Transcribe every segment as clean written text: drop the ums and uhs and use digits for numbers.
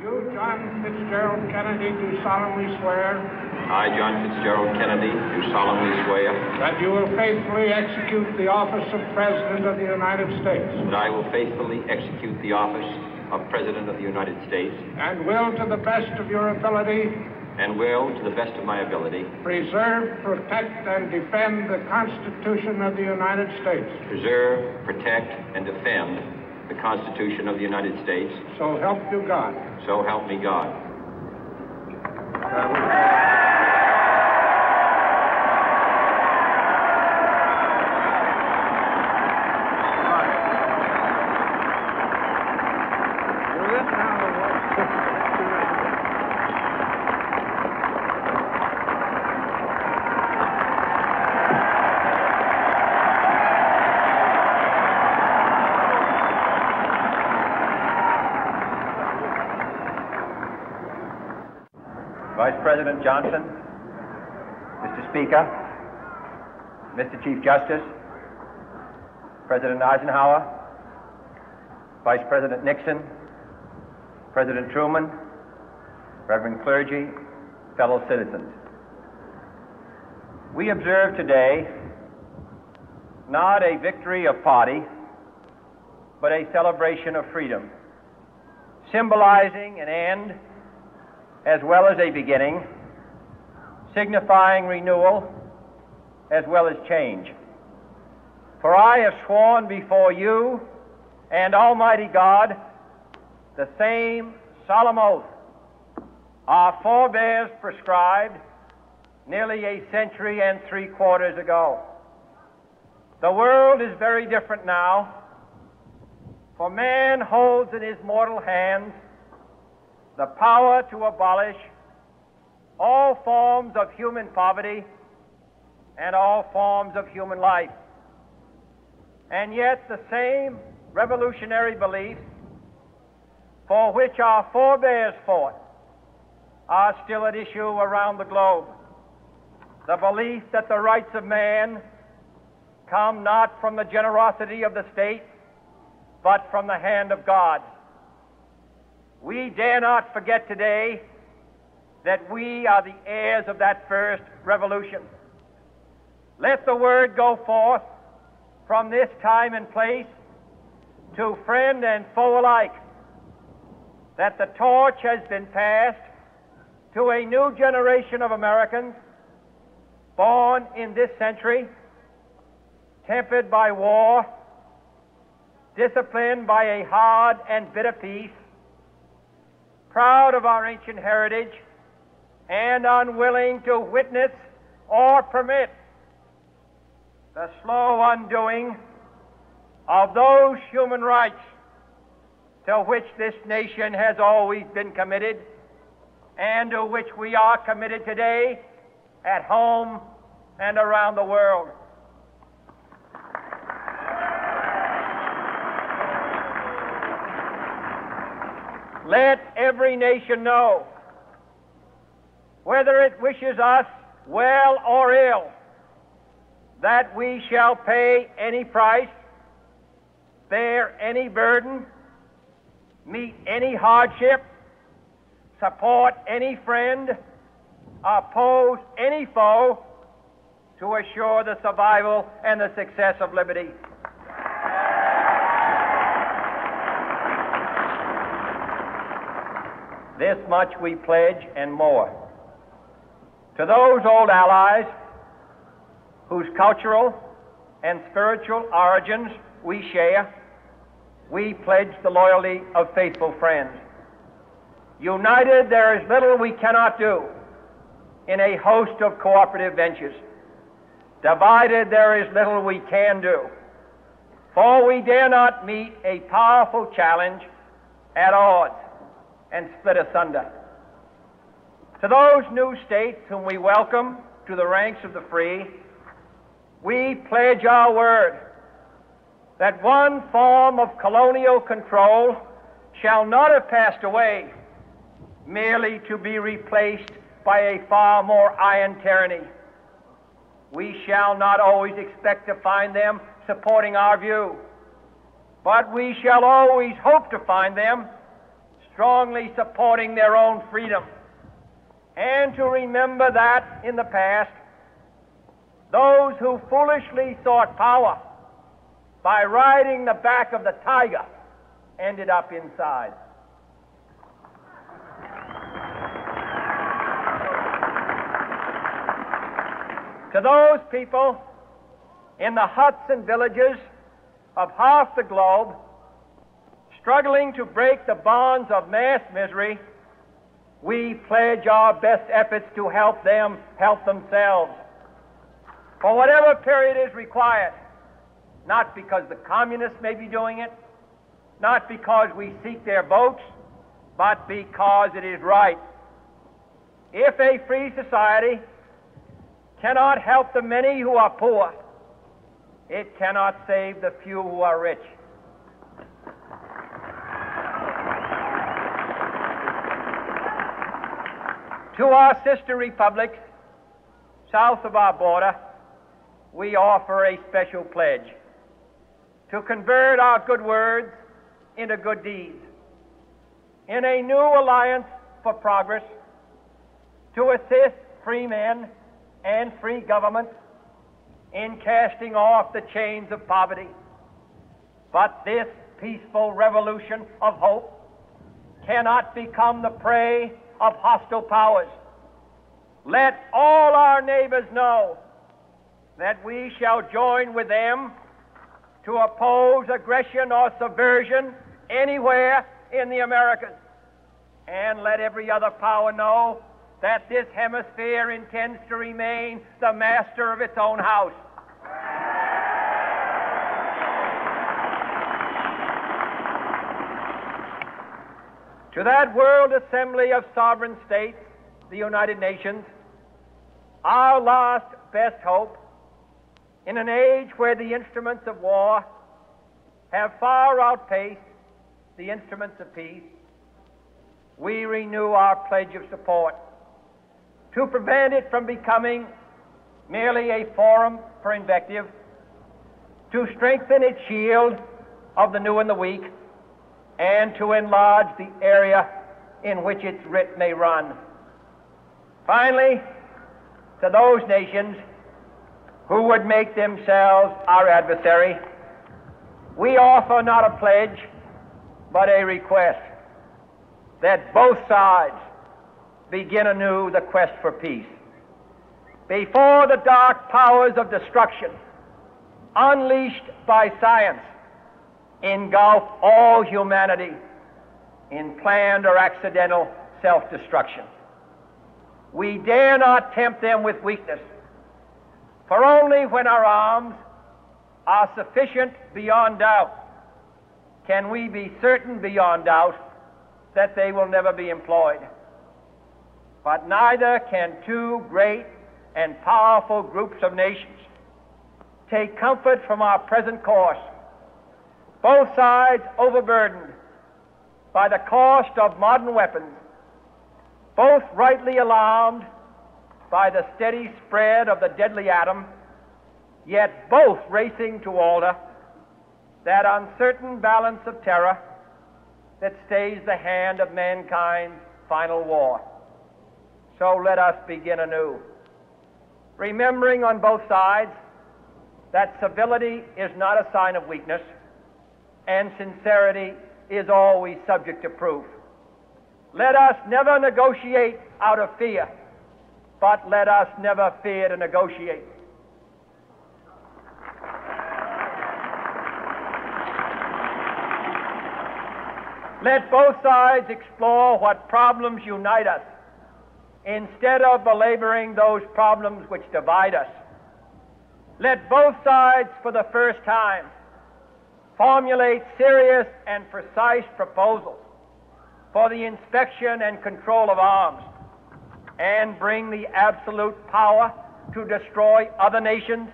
You, John Fitzgerald Kennedy, do solemnly swear. I, John Fitzgerald Kennedy, do solemnly swear. That you will faithfully execute the office of President of the United States. That I will faithfully execute the office of President of the United States. And will, to the best of your ability. And will, to the best of my ability. Preserve, protect, and defend the Constitution of the United States. Preserve, protect, and defend the Constitution of the United States. So help you God. So help me God. Vice President Johnson, Mr. Speaker, Mr. Chief Justice, President Eisenhower, Vice President Nixon, President Truman, Reverend clergy, fellow citizens. We observe today not a victory of party, but a celebration of freedom, symbolizing an end as well as a beginning, signifying renewal as well as change. For I have sworn before you and Almighty God the same solemn oath our forebears prescribed nearly a century and 3/4 ago. The world is very different now, for man holds in his mortal hands the power to abolish all forms of human poverty and all forms of human life. And yet the same revolutionary beliefs for which our forebears fought are still at issue around the globe. The belief that the rights of man come not from the generosity of the state, but from the hand of God. We dare not forget today that we are the heirs of that first revolution. Let the word go forth from this time and place to friend and foe alike that the torch has been passed to a new generation of Americans born in this century, tempered by war, disciplined by a hard and bitter peace, proud of our ancient heritage, and unwilling to witness or permit the slow undoing of those human rights to which this nation has always been committed and to which we are committed today at home and around the world. Let every nation know, whether it wishes us well or ill, that we shall pay any price, bear any burden, meet any hardship, support any friend, oppose any foe to assure the survival and the success of liberty. This much we pledge and more. To those old allies whose cultural and spiritual origins we share, we pledge the loyalty of faithful friends. United, there is little we cannot do in a host of cooperative ventures. Divided, there is little we can do, for we dare not meet a powerful challenge at odds and split asunder. To those new states whom we welcome to the ranks of the free, we pledge our word that one form of colonial control shall not have passed away merely to be replaced by a far more iron tyranny. We shall not always expect to find them supporting our view, but we shall always hope to find them strongly supporting their own freedom, and to remember that in the past, those who foolishly sought power by riding the back of the tiger ended up inside. To those people in the huts and villages of half the globe struggling to break the bonds of mass misery, we pledge our best efforts to help them help themselves for whatever period is required, not because the communists may be doing it, not because we seek their votes, but because it is right. If a free society cannot help the many who are poor, it cannot save the few who are rich. To our sister republics south of our border, we offer a special pledge to convert our good words into good deeds, in a new alliance for progress, to assist free men and free governments in casting off the chains of poverty. But this peaceful revolution of hope cannot become the prey of hostile powers. Let all our neighbors know that we shall join with them to oppose aggression or subversion anywhere in the Americas. And let every other power know that this hemisphere intends to remain the master of its own house. To that World Assembly of Sovereign States, the United Nations, our last best hope, in an age where the instruments of war have far outpaced the instruments of peace, we renew our pledge of support to prevent it from becoming merely a forum for invective, to strengthen its shield of the new and the weak, and to enlarge the area in which its writ may run. Finally, to those nations who would make themselves our adversary, we offer not a pledge, but a request that both sides begin anew the quest for peace. Before the dark powers of destruction, unleashed by science, engulf all humanity in planned or accidental self-destruction, we dare not tempt them with weakness, for only when our arms are sufficient beyond doubt can we be certain beyond doubt that they will never be employed. But neither can two great and powerful groups of nations take comfort from our present course, both sides overburdened by the cost of modern weapons, both rightly alarmed by the steady spread of the deadly atom, yet both racing to alter that uncertain balance of terror that stays the hand of mankind's final war. So let us begin anew, remembering on both sides that civility is not a sign of weakness, and sincerity is always subject to proof. Let us never negotiate out of fear, but let us never fear to negotiate. Let both sides explore what problems unite us, instead of belaboring those problems which divide us. Let both sides, for the first time, formulate serious and precise proposals for the inspection and control of arms, and bring the absolute power to destroy other nations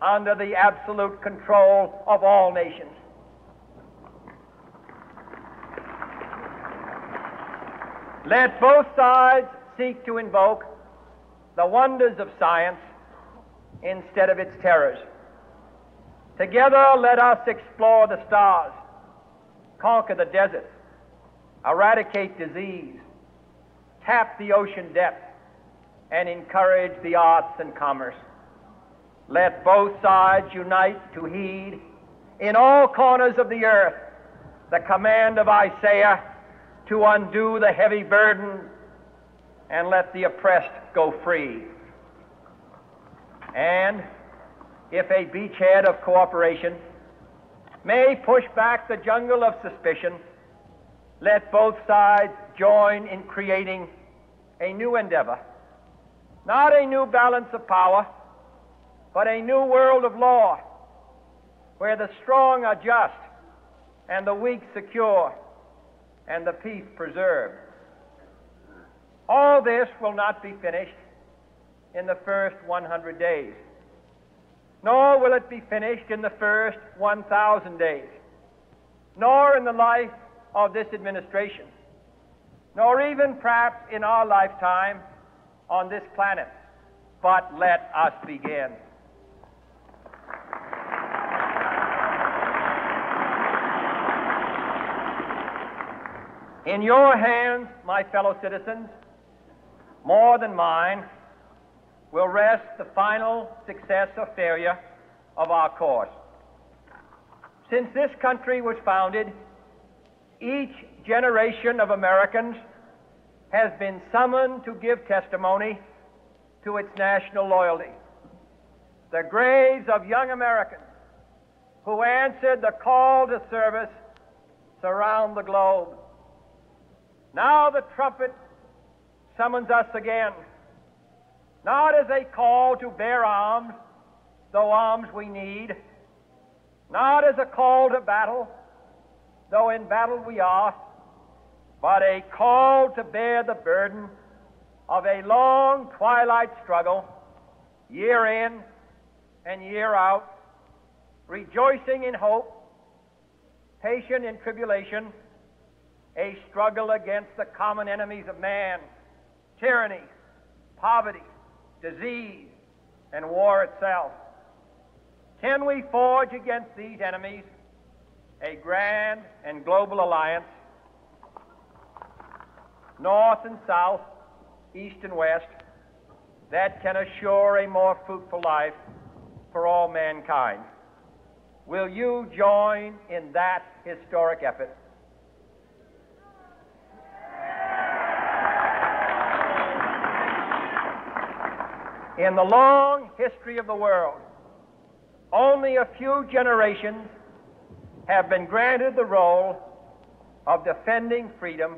under the absolute control of all nations. Let both sides seek to invoke the wonders of science instead of its terrors. Together, let us explore the stars, conquer the deserts, eradicate disease, tap the ocean depths, and encourage the arts and commerce. Let both sides unite to heed in all corners of the earth the command of Isaiah to undo the heavy burden and let the oppressed go free. And if a beachhead of cooperation may push back the jungle of suspicion, let both sides join in creating a new endeavor, not a new balance of power, but a new world of law, where the strong are just and the weak secure and the peace preserved. All this will not be finished in the first 100 days, nor will it be finished in the first 1,000 days, nor in the life of this administration, nor even perhaps in our lifetime on this planet. But let us begin. In your hands, my fellow citizens, more than mine, will rest the final success or failure of our course. Since this country was founded, each generation of Americans has been summoned to give testimony to its national loyalty. The graves of young Americans who answered the call to service surround the globe. Now the trumpet summons us again, not as a call to bear arms, though arms we need, not as a call to battle, though in battle we are, but a call to bear the burden of a long twilight struggle, year in and year out, rejoicing in hope, patient in tribulation, a struggle against the common enemies of man, tyranny, poverty, disease, and war itself. Can we forge against these enemies a grand and global alliance, north and south, east and west, that can assure a more fruitful life for all mankind? Will you join in that historic effort? In the long history of the world, only a few generations have been granted the role of defending freedom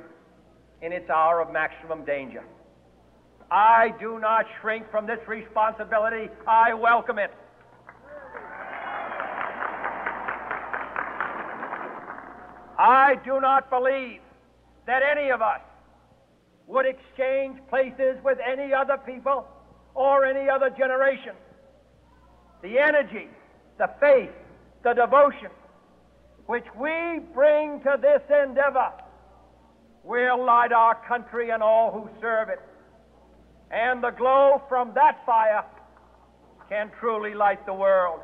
in its hour of maximum danger. I do not shrink from this responsibility. I welcome it. I do not believe that any of us would exchange places with any other people or any other generation. The energy, the faith, the devotion which we bring to this endeavor will light our country and all who serve it. And the glow from that fire can truly light the world.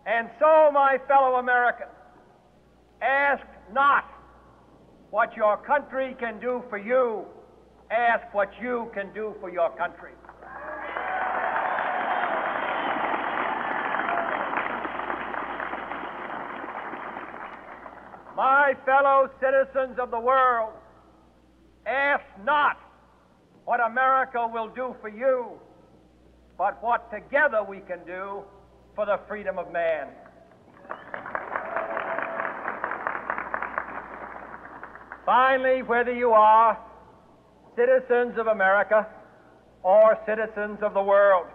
And so, my fellow Americans, ask not what your country can do for you, ask what you can do for your country. My fellow citizens of the world, ask not what America will do for you, but what together we can do for the freedom of man. Finally, whether you are citizens of America or citizens of the world,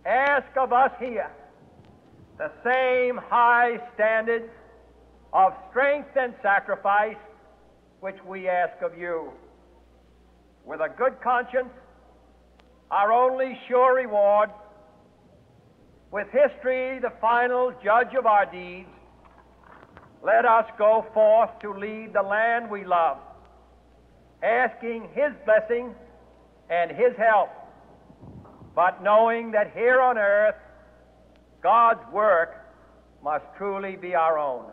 ask of us here the same high standards of strength and sacrifice which we ask of you. With a good conscience, our only sure reward, with history the final judge of our deeds, let us go forth to lead the land we love, asking His blessing and His help, but knowing that here on earth God's work must truly be our own.